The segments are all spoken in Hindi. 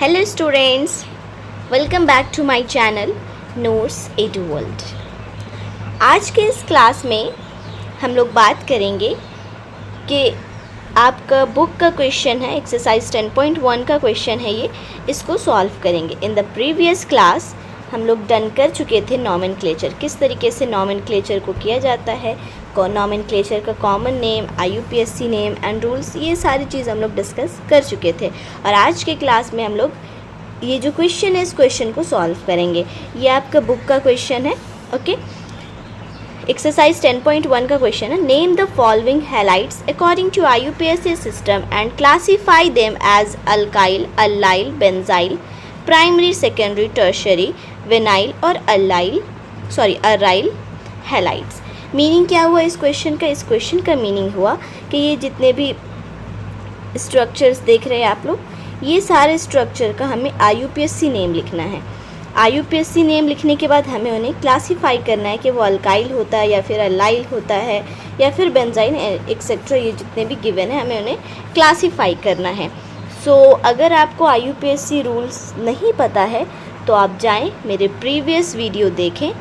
Hello students, welcome back to my channel Notes Edu World. आज के इस क्लास में हम लोग बात करेंगे कि आपका बुक का क्वेश्चन है, एक्सरसाइज 10.1 का क्वेश्चन है ये, इसको सॉल्व करेंगे। इन द प्रीवियस क्लास हम लोग डन कर चुके थे नॉमेनक्लेचर, किस तरीके से नॉमेनक्लेचर को किया जाता है, नॉमेनक्लेचर का common name, IUPAC name and rules, ये सारी चीज़ हम लोग डिस्कस कर चुके थे। और आज के क्लास में हम लोग ये जो क्वेश्चन है इस क्वेश्चन को सॉल्व करेंगे। ये आपका बुक का क्वेश्चन है। ओके, एक्सरसाइज 10.1 का क्वेश्चन है, name the following halides according to IUPAC system and classify them as alkyl, allyl, benzyl, primary, secondary, tertiary, vinyl और अराइल हैलाइड्स। मीनिंग क्या हुआ इस क्वेश्चन का? इस क्वेश्चन का मीनिंग हुआ कि ये जितने भी स्ट्रक्चर्स देख रहे हैं आप लोग, ये सारे स्ट्रक्चर का हमें IUPAC नेम लिखना है। IUPAC नेम लिखने के बाद हमें उन्हें क्लासीफाई करना है कि वो अल्काइल होता है या फिर अलाइल होता है या फिर बेंजाइन एक्सेट्रा, ये जितने भी गिवन है हमें उन्हें क्लासीफाई करना है। सो अगर आपको IUPAC रूल्स नहीं पता है तो आप जाएं मेरे प्रीवियस वीडियो देखें,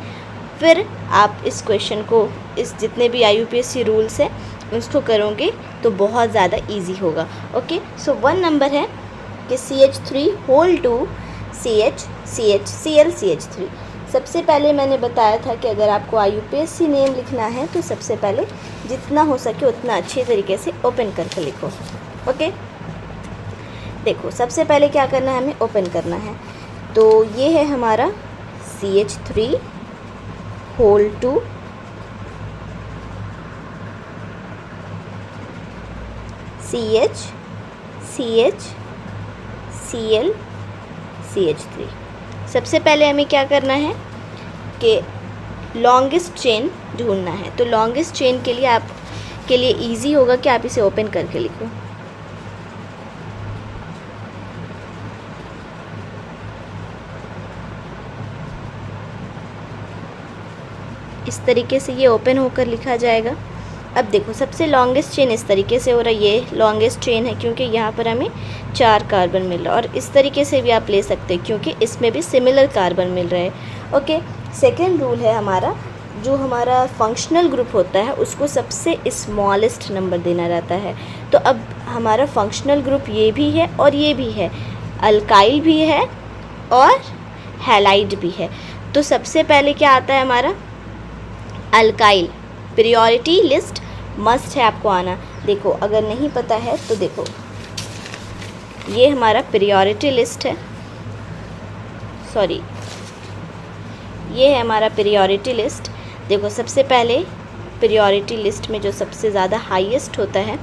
फिर आप इस क्वेश्चन को, इस जितने भी IUPAC रूल्स हैं उसको करोगे तो बहुत ज़्यादा इजी होगा। ओके, सो 1 नंबर है कि CH3 whole 2 CH CH Cl CH3। सबसे पहले मैंने बताया था कि अगर आपको IUPAC नेम लिखना है तो सबसे पहले जितना हो सके उतना अच्छे तरीके से ओपन करके लिखो। ओके, देखो सबसे पहले क्या करना है, हमें ओपन करना है। तो ये है हमारा CH3 whole 2 CH CH Cl CH3। सबसे पहले हमें क्या करना है कि लॉन्गेस्ट चेन ढूंढना है। तो लॉन्गेस्ट चेन के लिए आपके लिए इजी होगा कि आप इसे ओपन करके लिखो। इस तरीके से ये ओपन होकर लिखा जाएगा। अब देखो सबसे लॉन्गेस्ट चेन इस तरीके से हो रहा है, ये लॉन्गेस्ट चेन है क्योंकि यहाँ पर हमें 4 कार्बन मिल रहा है। और इस तरीके से भी आप ले सकते हैं क्योंकि इसमें भी सिमिलर कार्बन मिल रहे हैं। ओके, सेकेंड रूल है हमारा, जो हमारा फंक्शनल ग्रुप होता है उसको सबसे स्मॉलेस्ट नंबर देना रहता है। तो अब हमारा फंक्शनल ग्रुप ये भी है और ये भी है, अल्काइल भी है और हैलाइड भी है। तो सबसे पहले क्या आता है हमारा अल्काइल। प्रियोरिटी लिस्ट मस्ट है आपको आना। देखो अगर नहीं पता है तो देखो ये हमारा प्रियोरिटी लिस्ट है, ये है हमारा प्रियोरिटी लिस्ट। देखो सबसे पहले प्रियोरिटी लिस्ट में जो सबसे ज़्यादा हाईएस्ट होता है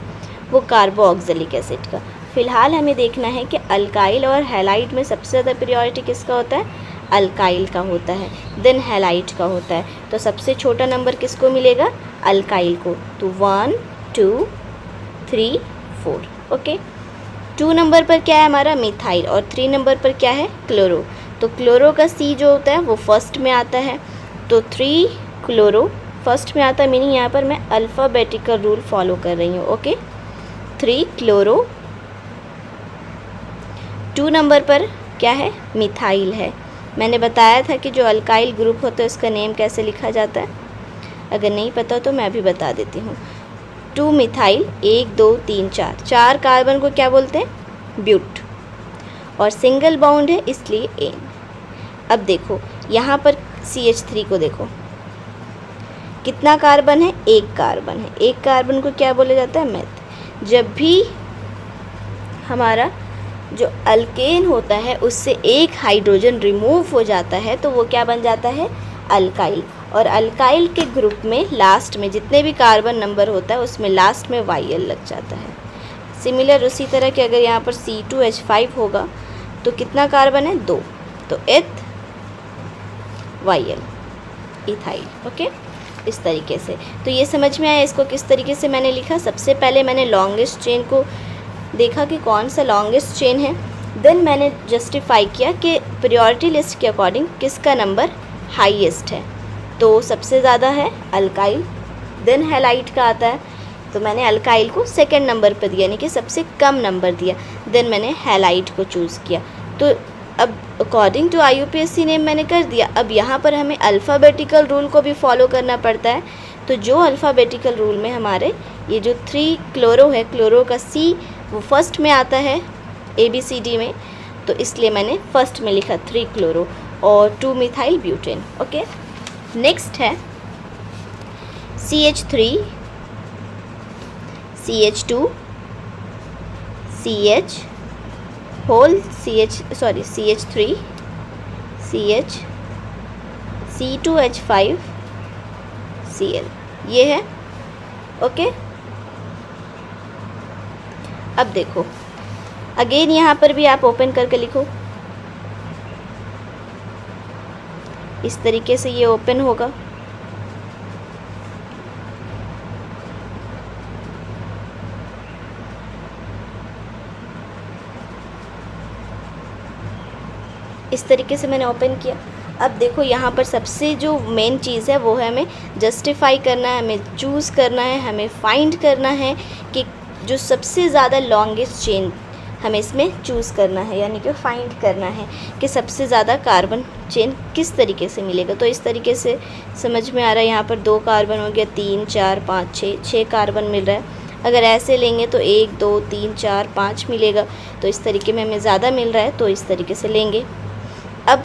वो कार्बोक्सिलिक एसिड का। फ़िलहाल हमें देखना है कि अल्काइल और हैलाइड में सबसे ज़्यादा प्रियोरिटी किसका होता है? अल्काइल का होता है, देन हैलाइड का होता है। तो सबसे छोटा नंबर किसको मिलेगा? अल्काइल को। तो 1 2 3 4। ओके, 2 नंबर पर क्या है हमारा? मिथाइल। और 3 नंबर पर क्या है? क्लोरो। तो क्लोरो का C जो होता है वो फर्स्ट में आता है। तो 3 क्लोरो फर्स्ट में आता है, मीनिंग यहाँ पर मैं अल्फ़ाबेटिकल रूल फॉलो कर रही हूँ। Okay, 3 chloro. 2 नंबर पर क्या है? मिथाइल है। मैंने बताया था कि जो अल्काइल ग्रुप होता है उसका नेम कैसे लिखा जाता है, अगर नहीं पता तो मैं भी बता देती हूँ। 2 मिथाइल, 1 2 3 4 कार्बन को क्या बोलते हैं? ब्यूट। और सिंगल बाउंड है इसलिए एन। अब देखो यहाँ पर CH3 को देखो कितना कार्बन है? 1 कार्बन है। 1 कार्बन को क्या बोला जाता है? मेथ। जब भी हमारा जो अल्केन होता है उससे एक हाइड्रोजन रिमूव हो जाता है तो वो क्या बन जाता है? अल्काइल। और अल्काइल के ग्रुप में लास्ट में जितने भी कार्बन नंबर होता है उसमें लास्ट में YL लग जाता है। सिमिलर उसी तरह के अगर यहाँ पर C2H5 होगा तो कितना कार्बन है? 2। तो एथ YL, इथाइल। ओके, इस तरीके से। तो ये समझ में आया इसको किस तरीके से मैंने लिखा। सबसे पहले मैंने लॉन्गेस्ट चेन को देखा कि कौन सा लॉन्गेस्ट चेन है, देन मैंने जस्टिफाई किया कि प्रायोरिटी लिस्ट के अकॉर्डिंग किसका नंबर हाईएस्ट है। तो सबसे ज़्यादा है अल्काइल, देन हैलाइड का आता है। तो मैंने अल्काइल को सेकंड नंबर पर दिया, यानी कि सबसे कम नंबर दिया। देन मैंने हैलाइड को चूज़ किया। तो अब अकॉर्डिंग टू IUPAC नेम मैंने कर दिया। अब यहाँ पर हमें अल्फ़ाबेटिकल रूल को भी फॉलो करना पड़ता है। तो जो अल्फ़ाबेटिकल रूल में हमारे ये जो 3 क्लोरो है, क्लोरो का C वो फर्स्ट में आता है ABCD में, तो इसलिए मैंने फर्स्ट में लिखा 3 क्लोरो और 2 मिथाइल ब्यूटेन। ओके, नेक्स्ट है CH3 CH2 CH whole CH3 CH C2H5 Cl, ये है। ओके, अब देखो अगेन यहाँ पर भी आप ओपन करके लिखो, इस तरीके से ये ओपन होगा। इस तरीके से मैंने ओपन किया। अब देखो यहाँ पर सबसे जो मेन चीज़ है वो है हमें जस्टिफाई करना है, हमें चूज़ करना है, हमें फाइंड करना है कि जो सबसे ज़्यादा लॉन्गेस्ट चेन हमें इसमें चूज़ करना है, यानी कि फाइंड करना है कि सबसे ज़्यादा कार्बन चेन किस तरीके से मिलेगा। तो इस तरीके से समझ में आ रहा है, यहाँ पर 2 कार्बन हो गया, 3 4 5 6 कार्बन मिल रहा है। अगर ऐसे लेंगे तो 1 2 3 4 5 मिलेगा, तो इस तरीके में हमें ज़्यादा मिल रहा है, तो इस तरीके से लेंगे। अब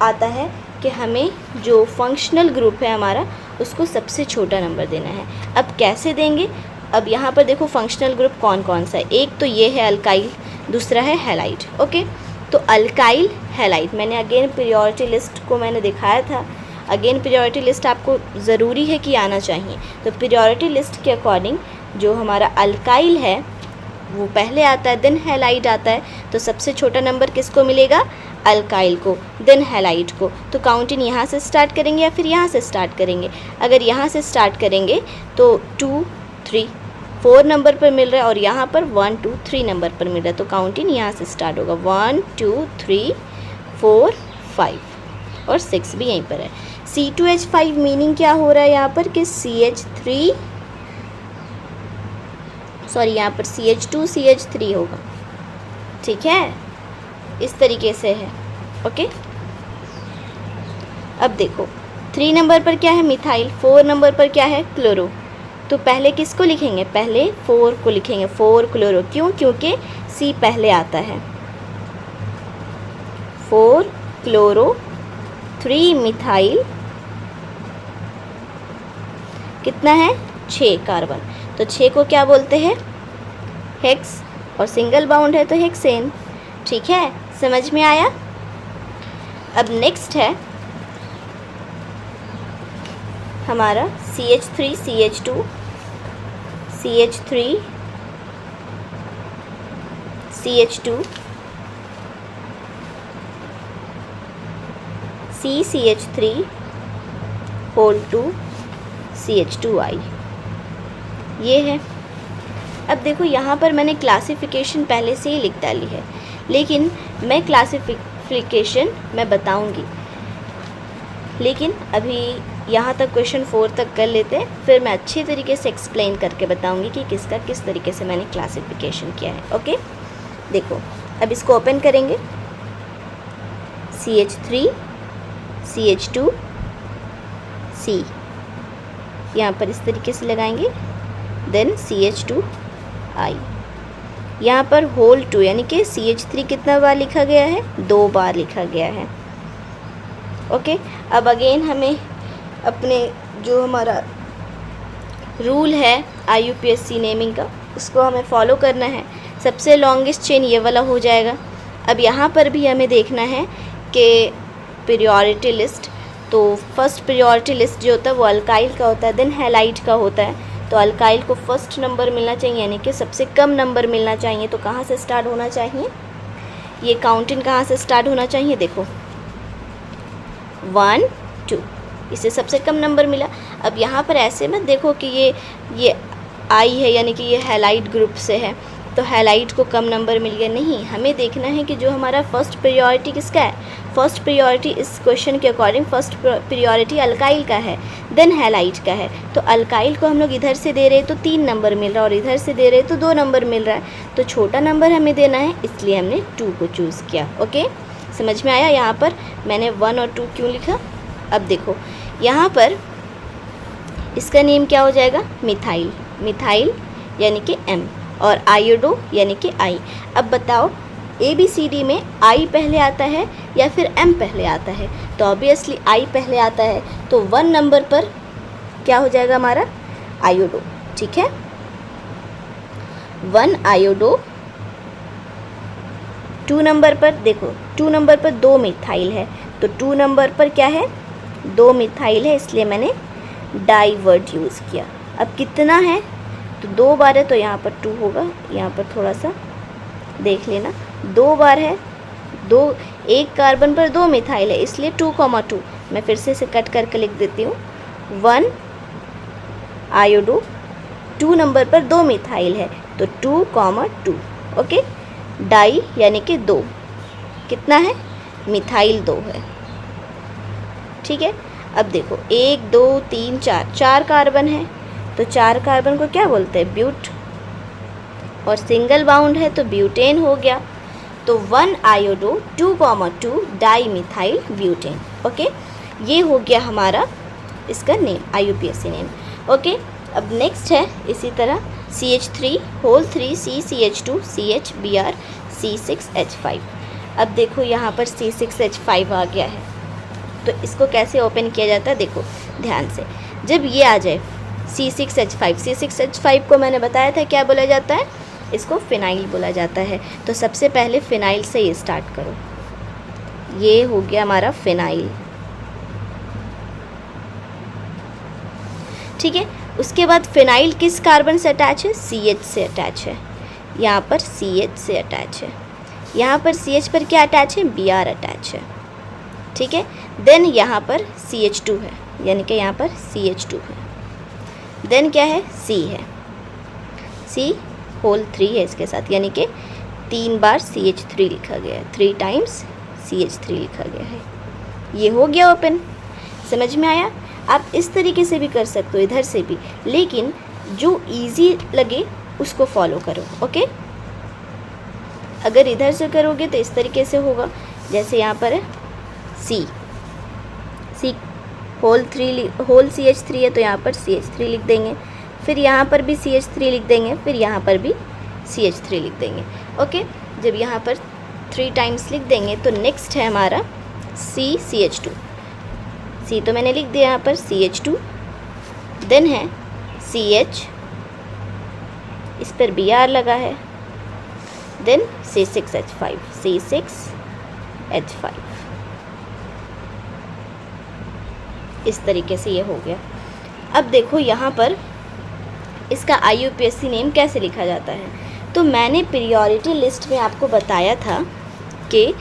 आता है कि हमें जो फंक्शनल ग्रुप है हमारा उसको सबसे छोटा नंबर देना है। अब कैसे देंगे? अब यहाँ पर देखो फंक्शनल ग्रुप कौन कौन सा है। एक तो ये है अल्काइल, दूसरा है हैलाइड। ओके, तो अल्काइल हैलाइड मैंने अगेन पीरियोडिटी लिस्ट को मैंने दिखाया था। अगेन पीरियोडिटी लिस्ट आपको ज़रूरी है कि आना चाहिए। तो पीरियोडिटी लिस्ट के अकॉर्डिंग जो हमारा अल्काइल है वो पहले आता है, देन हैलाइड आता है। तो सबसे छोटा नंबर किसको मिलेगा? अल्काइल को, देन हैलाइड को। तो काउंटिंग यहाँ से स्टार्ट करेंगे या फिर यहाँ से स्टार्ट करेंगे? अगर यहाँ से स्टार्ट करेंगे तो 2 3 4 नंबर पर मिल रहा है और यहाँ पर 1 2 3 नंबर पर मिल रहा है। तो काउंटिंग यहाँ से स्टार्ट होगा, 1 2 3 4 5 और 6 भी यहीं पर है। C2H5 मीनिंग क्या हो रहा है यहाँ पर कि यहाँ पर CH2 CH3 होगा। ठीक है, इस तरीके से है। ओके, अब देखो 3 नंबर पर क्या है? मिथाइल। 4 नंबर पर क्या है? क्लोरो। तो पहले किसको लिखेंगे? पहले 4 को लिखेंगे, 4 क्लोरो। क्यों? क्योंकि C पहले आता है। 4 क्लोरो 3 मिथाइल, कितना है? 6 कार्बन। तो 6 को क्या बोलते हैं? हेक्स, और सिंगल बाउंड है तो हेक्सेन। ठीक है, समझ में आया? अब नेक्स्ट है हमारा CH3 CH2 CH3 CH2 CH3 whole 2 CH2I, ये है। अब देखो यहाँ पर मैंने क्लासिफिकेशन पहले से ही लिख डाली है, लेकिन मैं क्लासिफिकेशन मैं बताऊंगी, लेकिन अभी यहाँ तक क्वेश्चन 4 तक कर लेते हैं, फिर मैं अच्छी तरीके से एक्सप्लेन करके बताऊंगी कि किसका किस तरीके से मैंने क्लासिफिकेशन किया है। ओके, देखो अब इसको ओपन करेंगे, CH3 CH2 C यहाँ पर इस तरीके से लगाएंगे, देन CH2I। यहाँ पर होल 2 यानी कि CH3 कितना बार लिखा गया है? 2 बार लिखा गया है। ओके, अब अगेन हमें अपने जो हमारा रूल है IUPAC नेमिंग का, उसको हमें फॉलो करना है। सबसे लॉन्गेस्ट चेन ये वाला हो जाएगा। अब यहाँ पर भी हमें देखना है कि पीरियोडिटी लिस्ट, तो फर्स्ट पीरियोडिटी लिस्ट जो होता है वो अल्काइल का होता है, देन हैलाइड का होता है। तो अल्काइल को फर्स्ट नंबर मिलना चाहिए, यानी कि सबसे कम नंबर मिलना चाहिए। तो कहाँ से स्टार्ट होना चाहिए? ये काउंटिंग कहाँ से स्टार्ट होना चाहिए? देखो 1 2, इससे सबसे कम नंबर मिला। अब यहाँ पर ऐसे मत देखो कि ये आई है, यानी कि ये हैलाइड ग्रुप से है, तो हैलाइड को कम नंबर मिल गया। नहीं, हमें देखना है कि जो हमारा फर्स्ट प्रायोरिटी किसका है। फर्स्ट प्रायोरिटी इस क्वेश्चन के अकॉर्डिंग फर्स्ट प्रायोरिटी अल्काइल का है, देन हैलाइड का है। तो अल्काइल को हम लोग इधर से दे रहे तो 3 नंबर मिल रहा है और इधर से दे रहे तो 2 नंबर मिल रहा है। तो छोटा नंबर हमें देना है, इसलिए हमने 2 को चूज़ किया। ओके, समझ में आया। यहाँ पर मैंने 1 और 2 क्यों लिखा। अब देखो यहाँ पर इसका नेम क्या हो जाएगा, मिथाइल। मिथाइल यानी कि M और आयोडो यानी कि I। अब बताओ ABCD में I पहले आता है या फिर M पहले आता है। तो ऑब्वियसली I पहले आता है, तो 1 नंबर पर क्या हो जाएगा हमारा, आयोडो। ठीक है, 1 आयोडो। 2 नंबर पर देखो, 2 नंबर पर 2 मिथाइल है, तो 2 नंबर पर क्या है, 2 मिथाइल है, इसलिए मैंने डाई वर्ड यूज़ किया। अब कितना है, तो 2 बार है तो यहाँ पर 2 होगा। यहाँ पर थोड़ा सा देख लेना, 2 बार है, 1 कार्बन पर 2 मिथाइल है, इसलिए 2,2। मैं फिर से इसे कट करके लिख देती हूँ। 1 आयोडो, 2 नंबर पर 2 मिथाइल है, तो 2,2। ओके, डाई यानी कि 2, कितना है, मिथाइल 2 है। ठीक है, अब देखो 1 2 3 4, 4 कार्बन है, तो 4 कार्बन को क्या बोलते हैं, ब्यूट, और सिंगल बाउंड है तो ब्यूटेन हो गया। तो 1 iodo 2,2 di methyl butane. Okay, ये हो गया हमारा इसका नेम, IUPAC नेम। ओके, अब नेक्स्ट है इसी तरह CH3 whole 3 CCH2 CHBr C6H5। अब देखो यहाँ पर C6H5 आ गया है, तो इसको कैसे ओपन किया जाता है, देखो ध्यान से। जब ये आ जाए C6H5 को मैंने बताया था क्या बोला जाता है, इसको फिनाइल बोला जाता है। तो सबसे पहले फिनाइल से ये स्टार्ट करो, ये हो गया हमारा फिनाइल। ठीक है, उसके बाद फिनाइल किस कार्बन से अटैच है, CH से अटैच है। यहाँ पर CH से अटैच है, यहाँ पर CH पर क्या अटैच है, Br अटैच है। ठीक है, देन यहाँ पर CH2 है, यानी कि यहाँ पर CH2 है। देन क्या है, C है, C होल 3 है इसके साथ, यानी कि 3 बार CH3 लिखा गया है, 3 टाइम्स CH3 लिखा गया है। ये हो गया ओपन। समझ में आया। आप इस तरीके से भी कर सकते हो, इधर से भी, लेकिन जो इजी लगे उसको फॉलो करो। ओके, अगर इधर से करोगे तो इस तरीके से होगा, जैसे यहाँ पर है C होल CH3 है, तो यहाँ पर CH3 लिख देंगे, फिर यहाँ पर भी CH3 लिख देंगे, फिर यहाँ पर भी CH3 लिख देंगे। ओके, जब यहाँ पर 3 टाइम्स लिख देंगे तो नेक्स्ट है हमारा CH2। C तो मैंने लिख दिया यहाँ पर, CH2। देन है CH, इस पर Br लगा है, देन C6H5। इस तरीके से ये हो गया। अब देखो यहाँ पर इसका IUPAC नेम कैसे लिखा जाता है। तो मैंने प्रायोरिटी लिस्ट में आपको बताया था कि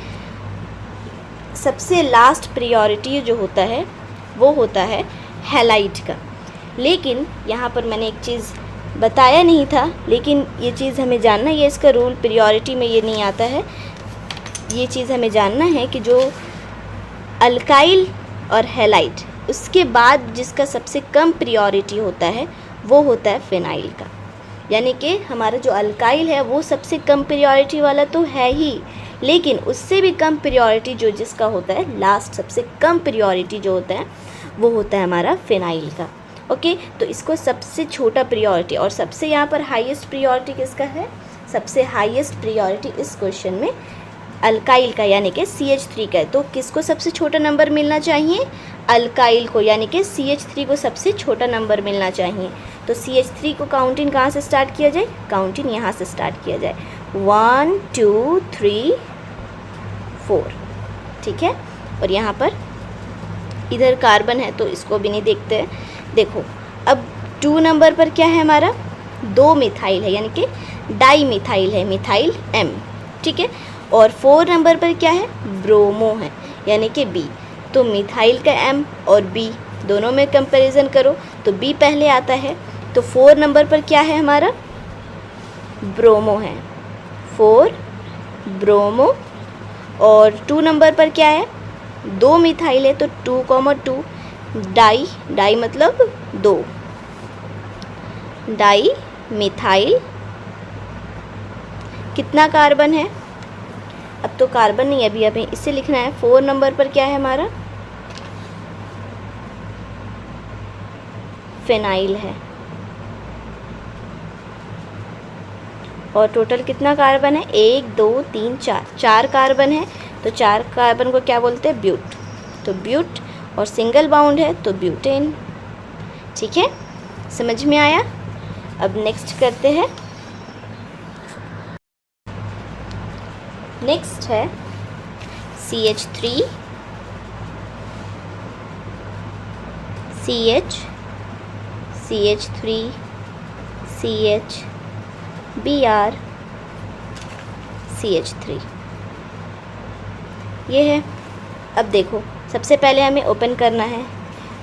सबसे लास्ट प्रायोरिटी जो होता है वो होता है हैलाइड का, लेकिन यहाँ पर मैंने एक चीज़ बताया नहीं था, लेकिन ये चीज़ हमें जानना, ये इसका रूल प्रायोरिटी में ये नहीं आता है। ये चीज़ हमें जानना है कि जो अल्काइल और हैलाइड, उसके बाद जिसका सबसे कम प्रायोरिटी होता है वो होता है फिनाइल का। यानी कि हमारा जो अल्काइल है वो सबसे कम प्रायोरिटी वाला तो है ही, लेकिन उससे भी कम प्रायोरिटी जो जिसका होता है, लास्ट सबसे कम प्रायोरिटी जो होता है वो होता है हमारा फिनाइल का। ओके, तो इसको सबसे छोटा प्रायोरिटी और सबसे यहाँ पर हाईएस्ट प्रायोरिटी किसका है, सबसे हाईएस्ट प्रायोरिटी इस क्वेश्चन में अल्काइल का, यानी कि CH3 का है। तो किसको सबसे छोटा नंबर मिलना चाहिए, अल्काइल को, यानी कि CH3 को सबसे छोटा नंबर मिलना चाहिए। तो CH3 को काउंटिंग कहाँ से स्टार्ट किया जाए, काउंटिंग यहाँ से स्टार्ट किया जाए, 1 2 3 4। ठीक है, और यहाँ पर इधर कार्बन है तो इसको भी नहीं देखते हैं। देखो अब 2 नंबर पर क्या है हमारा, 2 मिथाइल है, यानी कि डाई मिथाइल है, मिथाइल M। ठीक है, और 4 नंबर पर क्या है, ब्रोमो है, यानी कि B। तो मिथाइल का M और B दोनों में कंपैरिजन करो तो B पहले आता है। तो 4 नंबर पर क्या है हमारा, ब्रोमो है, 4 ब्रोमो। और 2 नंबर पर क्या है, 2 मिथाइल है तो 2,2 डाई, डाई मतलब 2, डाई मिथाइल। कितना कार्बन है, अब तो कार्बन नहीं, अभी हमें इसे लिखना है। 4 नंबर पर क्या है हमारा, फिनाइल है। और टोटल कितना कार्बन है, 1 2 3 4, 4 कार्बन है तो 4 कार्बन को क्या बोलते हैं, ब्यूट। तो ब्यूट, और सिंगल बाउंड है तो ब्यूटेन। ठीक है, समझ में आया। अब नेक्स्ट करते हैं। नेक्स्ट है CH3 CH CH3 CH Br CH3 ये है। अब देखो, सबसे पहले हमें ओपन करना है।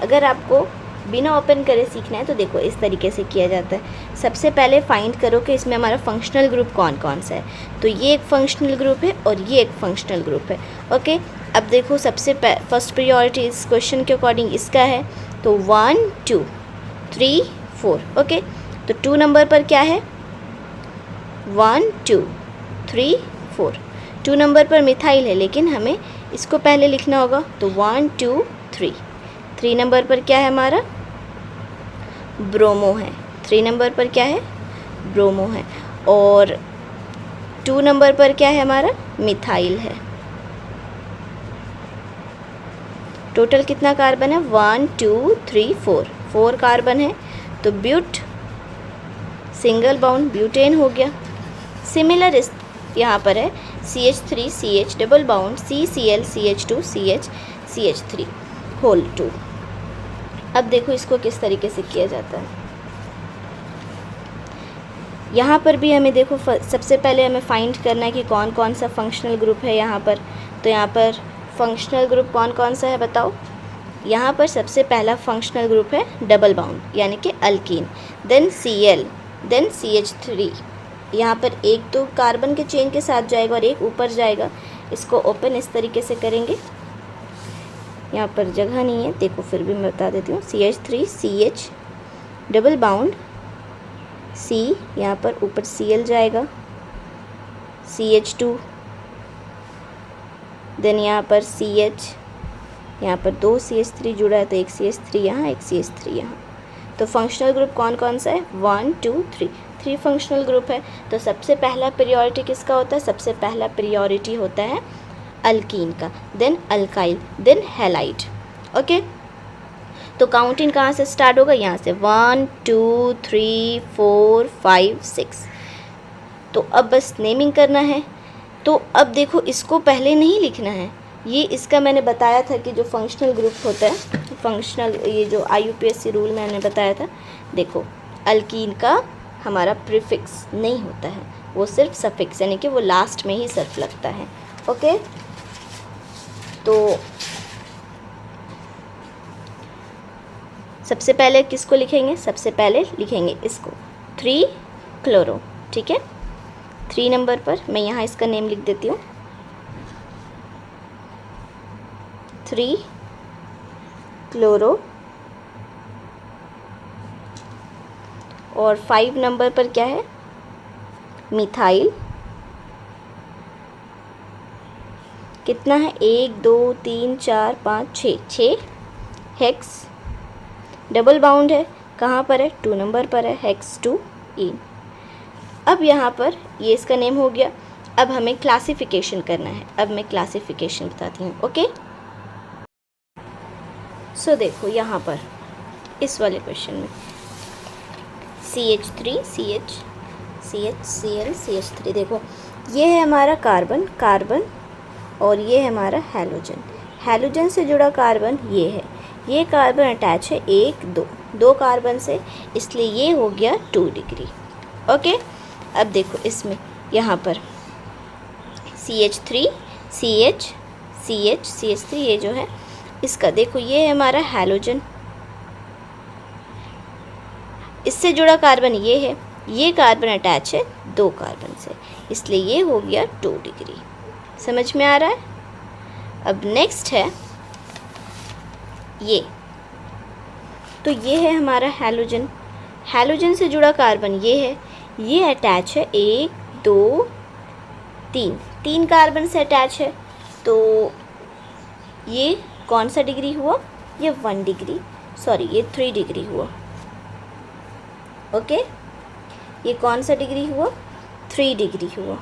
अगर आपको बिना ओपन करे सीखना है तो देखो इस तरीके से किया जाता है। सबसे पहले फाइंड करो कि इसमें हमारा फंक्शनल ग्रुप कौन कौन सा है। तो ये एक फंक्शनल ग्रुप है और ये एक फंक्शनल ग्रुप है। ओके, अब देखो सबसे फर्स्ट प्रायोरिटी इस क्वेश्चन के अकॉर्डिंग इसका है, तो 1 2 3 4। ओके, तो 2 नंबर पर क्या है, 1 2 3 4। 2 नंबर पर मिथाइल है, लेकिन हमें इसको पहले लिखना होगा, तो 1 2 3। 3 नंबर पर क्या है हमारा, ब्रोमो है। 3 नंबर पर क्या है, ब्रोमो है। और 2 नंबर पर क्या है हमारा, मिथाइल है। टोटल कितना कार्बन है, 1 2 3 4, 4 कार्बन है तो ब्यूट, सिंगल बाउंड ब्यूटेन हो गया। सिमिलर इस यहाँ पर है CH3 CH double bond CCl CH2 CH CH3 whole 2। अब देखो इसको किस तरीके से किया जाता है। यहाँ पर भी हमें देखो सबसे पहले हमें फाइंड करना है कि कौन कौन सा फंक्शनल ग्रुप है यहाँ पर। तो यहाँ पर फंक्शनल ग्रुप कौन कौन सा है बताओ। यहाँ पर सबसे पहला फंक्शनल ग्रुप है डबल बाउंड यानी कि alkyne, then Cl, then CH3। यहाँ पर एक तो कार्बन के चेन के साथ जाएगा और एक ऊपर जाएगा। इसको ओपन इस तरीके से करेंगे, यहाँ पर जगह नहीं है, देखो फिर भी मैं बता देती हूँ। CH3 CH double bound C, यहाँ पर ऊपर Cl जाएगा, CH2, देन यहाँ पर CH, यहाँ पर 2 CH3 जुड़ा है तो एक CH3 यहाँ, एक CH3 यहाँ। तो फंक्शनल ग्रुप कौन कौन सा है, 1 2 3, 3 फंक्शनल ग्रुप है। तो सबसे पहला प्रायोरिटी किसका होता है, सबसे पहला प्रायोरिटी होता है अल्कीन का, then alkyl, then halide. Okay, तो काउंटिंग कहाँ से स्टार्ट होगा, यहाँ से 1 2 3 4 5 6। तो अब बस नेमिंग करना है। तो अब देखो इसको पहले नहीं लिखना है, ये इसका मैंने बताया था कि जो फंक्शनल ग्रुप होता है, फंक्शनल, ये जो IUPAC रूल मैंने बताया था, देखो अल्कीन का हमारा प्रीफिक्स नहीं होता है, वो सिर्फ सफिक्स यानी कि वो लास्ट में ही सिर्फ लगता है। ओके, तो सबसे पहले किसको लिखेंगे, सबसे पहले लिखेंगे इसको 3 क्लोरो। ठीक है, 3 नंबर पर मैं यहाँ इसका नेम लिख देती हूँ, 3 क्लोरो। और 5 नंबर पर क्या है, मिथाइल। कितना है, 1 2 3 4 5 6, 6 हेक्स डबल बाउंड है, कहाँ पर है, 2 नंबर पर है, हेक्स 2 इन। अब यहाँ पर ये इसका नेम हो गया। अब हमें क्लासिफिकेशन करना है, अब मैं क्लासिफिकेशन बताती हूँ। ओके, सो देखो यहाँ पर इस वाले क्वेश्चन में CH3 CH CH Cl CH3, देखो ये है हमारा कार्बन, कार्बन, और ये है हमारा हैलोजन। हैलोजन से जुड़ा कार्बन ये है, ये कार्बन अटैच है 1 2, 2 कार्बन से, इसलिए ये हो गया 2 डिग्री। ओके, अब देखो इसमें यहाँ पर CH3 CH CH CH3, ये जो है इसका देखो, ये है हमारा हैलोजन, इससे जुड़ा कार्बन ये है, ये कार्बन अटैच है 2 कार्बन से, इसलिए ये हो गया 2 डिग्री। समझ में आ रहा है? अब नेक्स्ट है ये, तो ये है हमारा हैलोजन। हैलोजन से जुड़ा कार्बन ये है, ये अटैच है 1 2 3 कार्बन से अटैच है। तो ये कौन सा डिग्री हुआ? ये 1 डिग्री, सॉरी ये 3 डिग्री हुआ। ओके, ये कौन सा डिग्री हुआ? 3 डिग्री हुआ।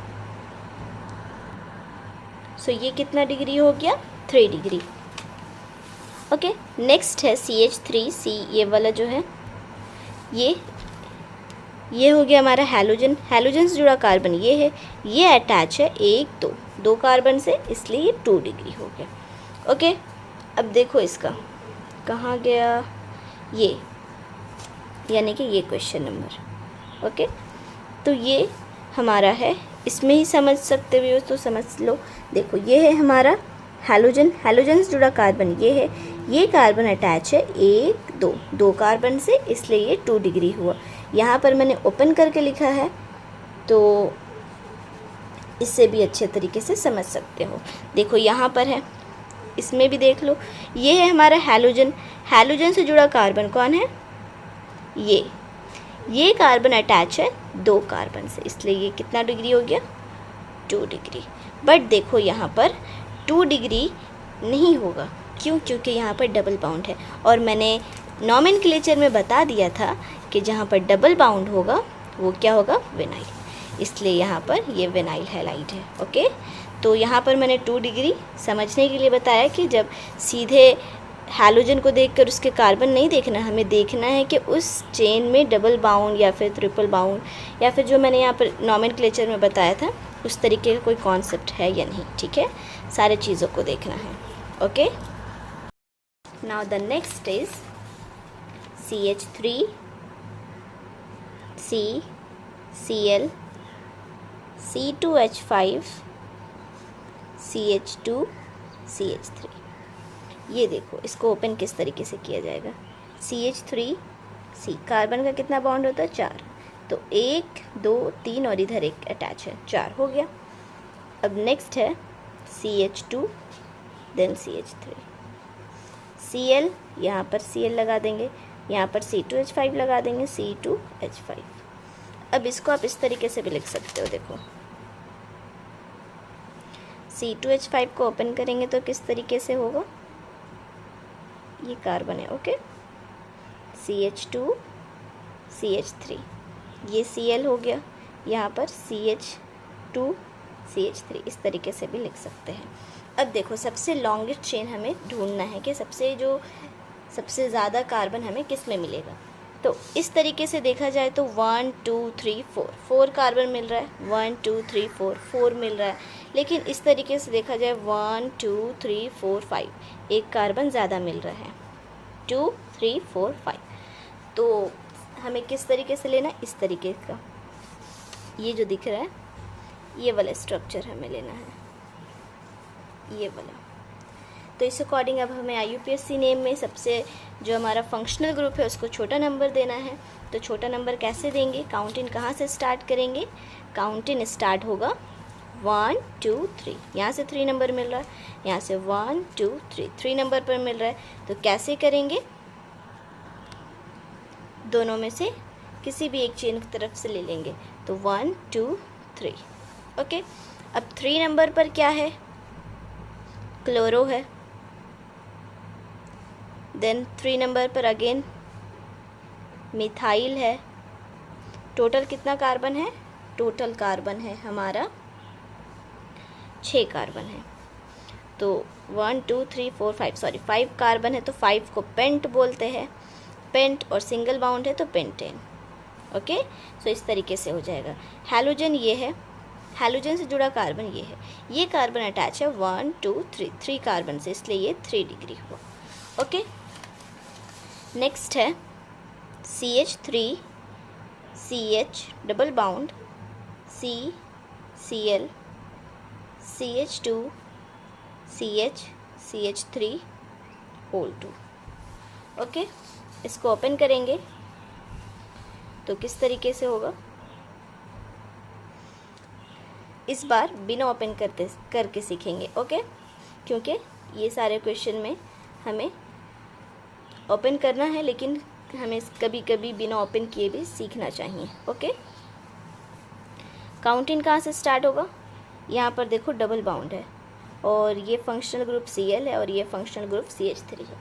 सो ये कितना डिग्री हो गया? 3 डिग्री। ओके, नेक्स्ट है CH3, ये वाला जो है ये हो गया हमारा हैलोजन। हैलोजन से जुड़ा कार्बन ये है, ये अटैच है 1 2 कार्बन से, इसलिए ये 2 डिग्री हो गया। ओके, अब देखो इसका कहाँ गया ये, यानी कि ये क्वेश्चन नंबर। ओके, तो ये हमारा है, इसमें ही समझ सकते हो तो समझ लो। देखो ये है हमारा हैलोजन, हैलोजन से जुड़ा कार्बन ये है, ये कार्बन अटैच है 1 2 कार्बन से, इसलिए ये 2 डिग्री हुआ। यहाँ पर मैंने ओपन करके लिखा है, तो इससे भी अच्छे तरीके से समझ सकते हो। देखो यहाँ पर है, इसमें भी देख लो, ये है हमारा हैलोजन। हैलोजन से जुड़ा कार्बन कौन है? ये कार्बन अटैच है 2 कार्बन से, इसलिए ये कितना डिग्री हो गया? 2 डिग्री। बट देखो यहाँ पर 2 डिग्री नहीं होगा, क्यों? क्योंकि यहाँ पर डबल बाउंड है, और मैंने नॉमेनक्लेचर में बता दिया था कि जहाँ पर डबल बाउंड होगा वो क्या होगा? विनाइल, इसलिए यहाँ पर ये विनाइल हैलाइड है। ओके, तो यहाँ पर मैंने 2 डिग्री समझने के लिए बताया कि जब सीधे हैलोजन को देखकर उसके कार्बन नहीं देखना, हमें देखना है कि उस चेन में डबल बाउंड या फिर ट्रिपल बाउंड या फिर जो मैंने यहाँ पर नॉमेनक्लेचर में बताया था उस तरीके का कोई कॉन्सेप्ट है या नहीं। ठीक है, सारे चीज़ों को देखना है। Okay, now the next is CH3 CCl C2H5 CH2 CH3। ये देखो, इसको ओपन किस तरीके से किया जाएगा। CH3 कार्बन का कितना बॉन्ड होता है? 4, तो 1 2 3 और इधर एक अटैच है, 4 हो गया। अब नेक्स्ट है CH2 देन CH3, Cl, यहाँ पर Cl लगा देंगे, यहाँ पर C2H5 लगा देंगे, C2H5। अब इसको आप इस तरीके से भी लिख सकते हो। देखो C2H5 को ओपन करेंगे तो किस तरीके से होगा? ये कार्बन है। ओके, CH2 CH3, ये Cl हो गया, यहाँ पर CH2 CH3, इस तरीके से भी लिख सकते हैं। अब देखो सबसे लॉन्गेस्ट चेन हमें ढूंढना है कि सबसे ज़्यादा कार्बन हमें किस में मिलेगा। तो इस तरीके से देखा जाए तो 1 2 3 4 कार्बन मिल रहा है, 1 2 3 4 मिल रहा है। लेकिन इस तरीके से देखा जाए 1 2 3 4 5, एक कार्बन ज़्यादा मिल रहा है, 2 3 4 5। तो हमें किस तरीके से लेना है? इस तरीके का, ये जो दिख रहा है ये वाला स्ट्रक्चर हमें लेना है, ये वाला। तो इस अकॉर्डिंग अब हमें IUPAC नेम में सबसे जो हमारा फंक्शनल ग्रुप है उसको छोटा नंबर देना है। तो छोटा नंबर कैसे देंगे? काउंट इन कहाँ से स्टार्ट करेंगे? काउंट इन स्टार्ट होगा 1 2 3, यहाँ से 3 नंबर मिल रहा है, यहाँ से 1 2 3 नंबर पर मिल रहा है। तो कैसे करेंगे? दोनों में से किसी भी एक चेन की तरफ से ले लेंगे, तो 1 2 3। ओके, अब 3 नंबर पर क्या है? क्लोरो है। देन 3 नंबर पर अगेन मिथाइल है। टोटल कितना कार्बन है? टोटल कार्बन है हमारा 6 कार्बन है। तो 1 2 3 4 5, सॉरी 5 कार्बन है, तो 5 को पेंट बोलते हैं, पेंट, और सिंगल बाउंड है तो पेंटेन। ओके, सो इस तरीके से हो जाएगा। हैलोजन ये है, हैलोजन से जुड़ा कार्बन ये है, ये कार्बन अटैच है 1 2 3 कार्बन से, इसलिए ये 3 डिग्री हुआ। ओके, नेक्स्ट है CH3 CH double bond CCl CH2 CH3 whole 2। Okay, इसको ओपन करेंगे तो किस तरीके से होगा? इस बार बिना ओपन करके सीखेंगे, ओके। क्योंकि ये सारे क्वेश्चन में हमें ओपन करना है, लेकिन हमें कभी कभी बिना ओपन किए भी सीखना चाहिए, ओके। काउंटिंग कहाँ से स्टार्ट होगा? यहाँ पर देखो डबल बाउंड है और ये फंक्शनल ग्रुप Cl है और ये फंक्शनल ग्रुप CH3 है।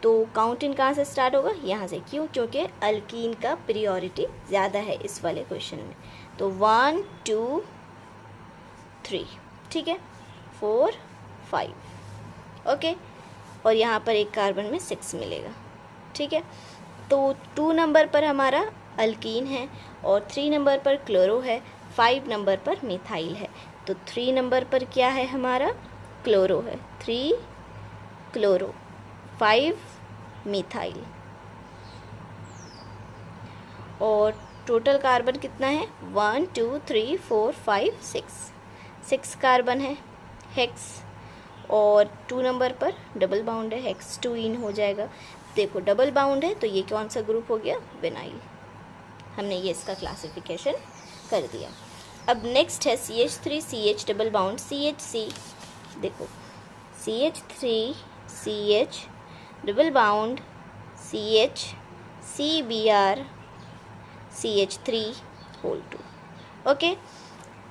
तो काउंटिंग कहाँ से स्टार्ट होगा? यहाँ से। क्यों? क्योंकि अल्कीन का प्रियोरिटी ज़्यादा है इस वाले क्वेश्चन में। तो 1 2 3, ठीक है, 4 5, ओके। और यहाँ पर एक कार्बन में 6 मिलेगा, ठीक है। तो 2 नंबर पर हमारा अल्कीन है और 3 नंबर पर क्लोरो है, 5 नंबर पर मिथाइल है। तो 3 नंबर पर क्या है हमारा? क्लोरो है, 3 क्लोरो, 5 मिथाइल। और टोटल कार्बन कितना है? 1 2 3 4 5 6 कार्बन है, हेक्स। और 2 नंबर पर डबल बाउंड है, हेक्स 2 इन हो जाएगा। देखो डबल बाउंड है तो ये कौन सा ग्रुप हो गया? विनाइल। हमने ये इसका क्लासिफिकेशन कर दिया। अब नेक्स्ट है CH3 CH double bound CHC। देखो CH3 CH double bond CH CBr CH3 whole 2, okay.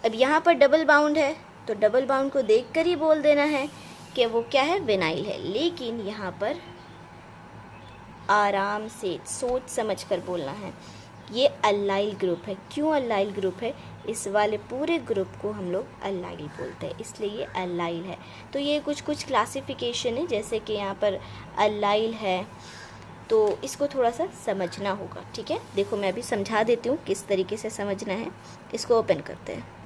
अब यहाँ पर डबल बाउंड है तो डबल बाउंड को देखकर ही बोल देना है कि वो क्या है? विनाइल है। लेकिन यहाँ पर आराम से सोच समझ कर बोलना है, ये अल्लाइल ग्रुप है। क्यों अल्लाइल ग्रुप है? इस वाले पूरे ग्रुप को हम लोग अल्लाइल बोलते हैं, इसलिए ये अल्लाइल है। तो ये कुछ क्लासिफिकेशन है, जैसे कि यहाँ पर अल्लाइल है तो इसको थोड़ा सा समझना होगा, ठीक है। देखो मैं अभी समझा देती हूँ किस तरीके से समझना है। इसको ओपन करते हैं।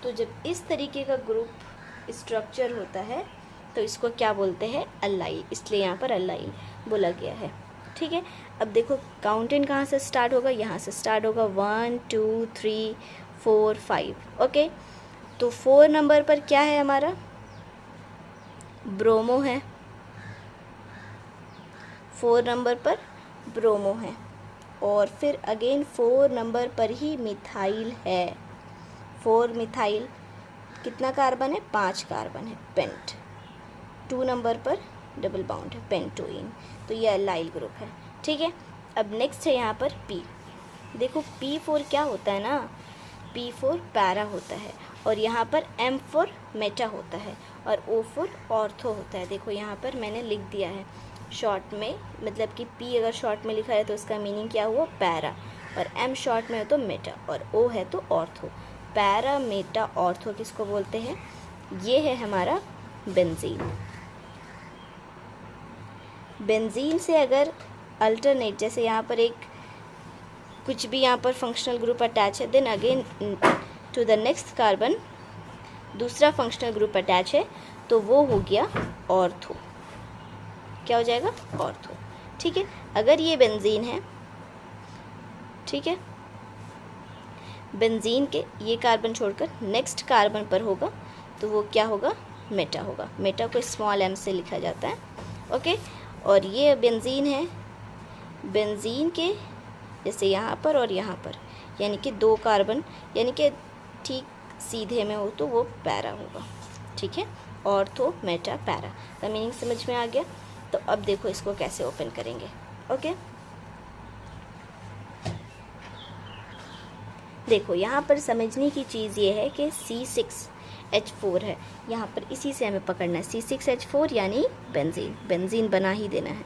तो जब इस तरीके का ग्रुप स्ट्रक्चर होता है तो इसको क्या बोलते हैं? अल्लाइल, इसलिए यहाँ पर अल्लाइल बोला गया है, ठीक है। अब देखो काउंटिंग कहाँ से स्टार्ट होगा? यहाँ से स्टार्ट होगा, 1 2 3 4 5, ओके। तो 4 नंबर पर क्या है हमारा? ब्रोमो है, 4 नंबर पर ब्रोमो है। और फिर अगेन 4 नंबर पर ही मिथाइल है, 4 मिथाइल। कितना कार्बन है? 5 कार्बन है, पेंट। 2 नंबर पर डबल बाउंड है, पेंटोइन। तो ये अल्लाइल ग्रुप है, ठीक है। अब नेक्स्ट है यहाँ पर P। देखो P4 क्या होता है ना? P4 पैरा होता है और यहाँ पर M4 मेटा होता है और O4 ऑर्थो होता है। देखो यहाँ पर मैंने लिख दिया है शॉर्ट में, मतलब कि P अगर शॉर्ट में लिखा है तो इसका मीनिंग क्या हुआ? पैरा। और M शॉर्ट में हो तो मेटा और O है तो ऑर्थो। पैरा, मेटा, ऑर्थो किसको बोलते हैं? ये है हमारा बेंजीन। बेंजीन से अगर अल्टरनेट, जैसे यहाँ पर एक कुछ भी यहाँ पर फंक्शनल ग्रुप अटैच है, then again to the next carbon दूसरा फंक्शनल ग्रुप अटैच है, तो वो हो गया ऑर्थो। क्या हो जाएगा? ऑर्थो, ठीक है। अगर ये बेंजीन है, ठीक है, बेंजीन के ये कार्बन छोड़कर नेक्स्ट कार्बन पर होगा तो वो क्या होगा? मेटा होगा। मेटा को स्मॉल m से लिखा जाता है, ओके। और ये बेंजीन है, बेंजीन के जैसे यहाँ पर और यहाँ पर, यानी कि 2 कार्बन, यानी कि ठीक सीधे में हो तो वो पैरा होगा, ठीक है। ऑर्थो, मेटा, पैरा का मीनिंग समझ में आ गया। तो अब देखो इसको कैसे ओपन करेंगे, ओके। देखो यहाँ पर समझने की चीज़ ये है कि C6H4 है, यहाँ पर इसी से हमें पकड़ना है। C6H4 यानी बेंजीन, बेंजीन बना ही देना है,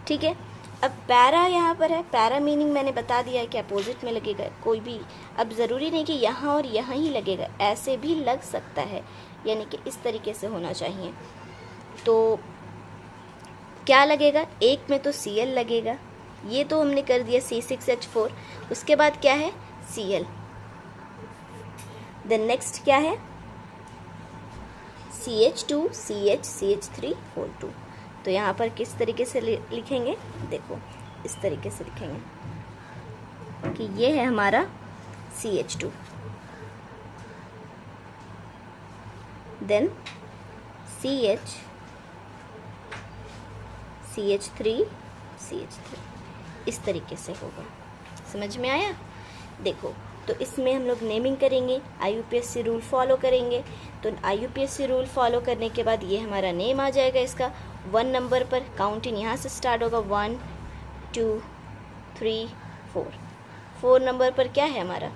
ठीक है। अब पैरा यहाँ पर है, पैरा मीनिंग मैंने बता दिया है कि अपोजिट में लगेगा कोई भी। अब ज़रूरी नहीं कि यहाँ और यहाँ ही लगेगा, ऐसे भी लग सकता है, यानी कि इस तरीके से होना चाहिए। तो क्या लगेगा? एक में तो Cl लगेगा, ये तो हमने कर दिया C6H4। उसके बाद क्या है? Cl। देन नेक्स्ट क्या है? CH2 CH CH3 whole 2। तो यहाँ पर किस तरीके से लिखेंगे? देखो इस तरीके से लिखेंगे कि ये है हमारा CH2, then CH, CH3, CH3, इस तरीके से होगा। समझ में आया? देखो, तो इसमें हम लोग नेमिंग करेंगे, IUPAC रूल फॉलो करेंगे। तो IUPAC रूल फॉलो करने के बाद ये हमारा नेम आ जाएगा इसका। 1 नंबर पर काउंटिंग यहाँ से स्टार्ट होगा, 1 2 3 4। 4 नंबर पर क्या है हमारा,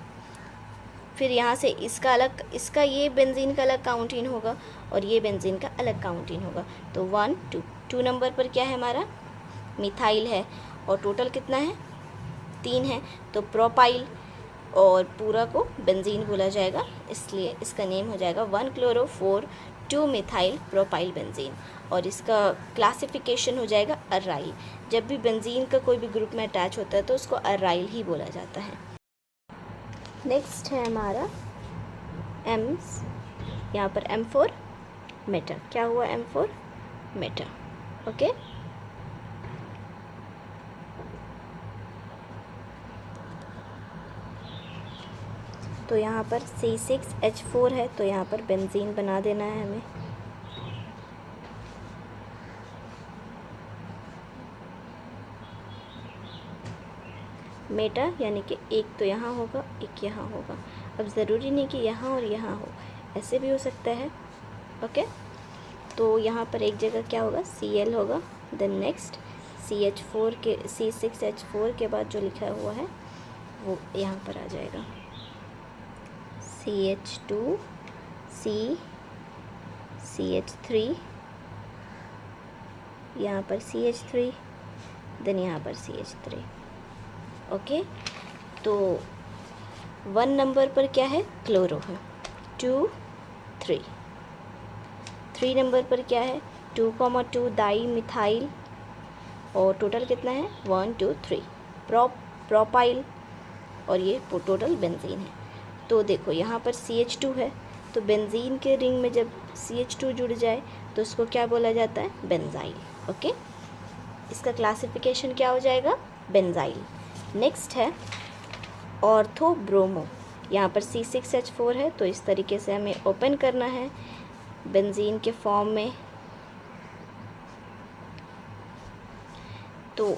फिर यहाँ से इसका अलग, इसका ये बेंजीन का अलग काउंटिंग होगा और ये बेंजीन का अलग काउंटिंग होगा। तो 1 2 2 नंबर पर क्या है हमारा, मिथाइल है, और टोटल कितना है, 3 है। तो प्रोपाइल, और पूरा को बेंजीन बोला जाएगा, इसलिए इसका नेम हो जाएगा 1-chloro-4-2-मिथाइल प्रोपाइल बेंजीन। और इसका क्लासिफिकेशन हो जाएगा अराइल। जब भी बेंजीन का कोई भी ग्रुप में अटैच होता है तो उसको अराइल ही बोला जाता है। नेक्स्ट है हमारा एम्स, यहाँ पर M4 मेटा। क्या हुआ, M4 मेटा। ओके, तो यहाँ पर C6H4 है, तो यहाँ पर बेंजीन बना देना है हमें। मेटा यानी कि एक तो यहाँ होगा, एक यहाँ होगा। अब ज़रूरी नहीं कि यहाँ और यहाँ हो, ऐसे भी हो सकता है। ओके, तो यहाँ पर एक जगह क्या होगा, Cl होगा। देन नेक्स्ट CH4 के, C6H4 के बाद जो लिखा हुआ है वो यहाँ पर आ जाएगा, CH2 CH3, यहाँ पर CH3, देन यहाँ पर CH3। ओके, तो 1 नंबर पर क्या है, क्लोरो है, 2 3। 3 नंबर पर क्या है, 2,2 डाई मिथाइल, और टोटल कितना है, 1 2 3 प्रोपाइल, और ये टोटल बेंजीन है। तो देखो यहाँ पर CH2 है, तो बेंजीन के रिंग में जब CH2 जुड़ जाए तो उसको क्या बोला जाता है, बेंजाइल। ओके, इसका क्लासिफिकेशन क्या हो जाएगा, बेंजाइल। नेक्स्ट है ऑर्थो ब्रोमो, यहाँ पर C6H4 है, तो इस तरीके से हमें ओपन करना है बेंजीन के फॉर्म में। तो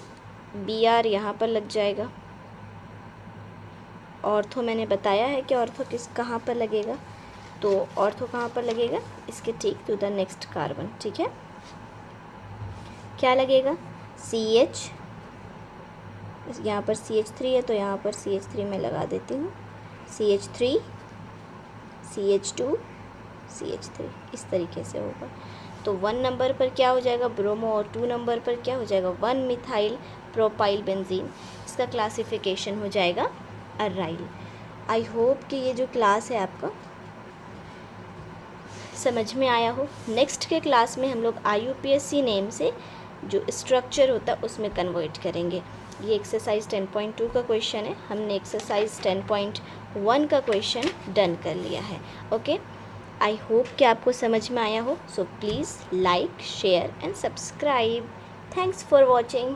Br यहाँ पर लग जाएगा। ऑर्थो मैंने बताया है कि ऑर्थो कहाँ पर लगेगा, तो ऑर्थो कहाँ पर लगेगा, इसके ठीक टू द नेक्स्ट कार्बन। ठीक है, क्या लगेगा, CH, यहाँ पर CH3 है, तो यहाँ पर CH3 मैं लगा देती हूँ, CH3 CH2 CH3, इस तरीके से होगा। तो 1 नंबर पर क्या हो जाएगा, ब्रोमो, और 2 नंबर पर क्या हो जाएगा, 1-मिथाइल प्रोपाइल बेंजीन। इसका क्लासिफिकेशन हो जाएगा अराइल। आई होप कि ये जो क्लास है आपका समझ में आया हो। नेक्स्ट के क्लास में हम लोग IUPAC नेम से जो स्ट्रक्चर होता है उसमें कन्वर्ट करेंगे। ये एक्सरसाइज 10.2 का क्वेश्चन है, हमने एक्सरसाइज 10.1 का क्वेश्चन डन कर लिया है। ओके, आई होप कि आपको समझ में आया हो। So please like, share and subscribe. Thanks for watching.